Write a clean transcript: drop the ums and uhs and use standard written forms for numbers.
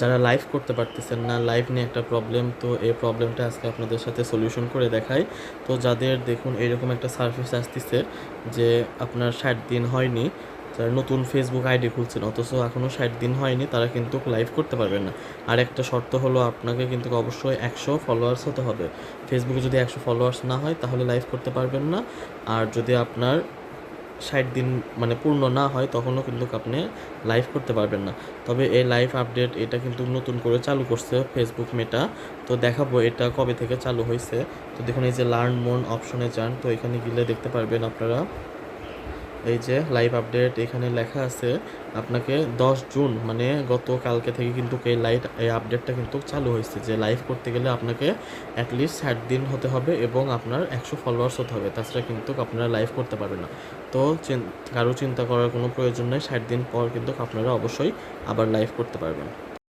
যারা লাইভ করতে পারতেছেন না, লাইভ নিয়ে একটা প্রবলেম, তো এই প্রবলেমটা আজকে আপনাদের সাথে সলিউশন করে দেখাই। তো যাদের দেখুন এরকম একটা সার্ভিস আসতেছে যে আপনার 60 দিন হয়নি, যারা নতুন ফেসবুক আইডি খুলছেন অথচ এখনও 60 দিন হয়নি, তারা কিন্তু লাইভ করতে পারবেন না। আর একটা শর্ত হলো আপনাকে কিন্তু অবশ্যই 100 ফলোয়ার্স হতে হবে। ফেসবুকে যদি 100 ফলোয়ার্স না হয় তাহলে লাইভ করতে পারবেন না। আর যদি আপনার 60 দিন মানে পূর্ণ না হয় তখনও কিন্তু আপনি লাইভ করতে পারবেন না। তবে এই লাইভ আপডেট এটা কিন্তু নতুন করে চালু করছে ফেসবুক মেটা। তো দেখাবো এটা কবে থেকে চালু হয়েছে। তো দেখুন এই যে লার্ন মোর অপশনে যান, তো এখানে গেলে দেখতে পারবেন আপনারা এই যে লাইভ আপডেট এখানে লেখা আছে। আপনাকে 10 জুন মানে গতকালকে থেকে কিন্তু এই আপডেটটা কিন্তু চালু হয়েছে যে লাইভ করতে গেলে আপনাকে অ্যাটলিস্ট 60 দিন হতে হবে এবং আপনার 100 ফলোয়ার্স হতে হবে, তাছাড়া কিন্তু আপনারা লাইভ করতে পারবেন না। তো কারো চিন্তা করার কোনো প্রয়োজন নেই, 60 দিন পর কিন্তু আপনারা অবশ্যই আবার লাইভ করতে পারবেন।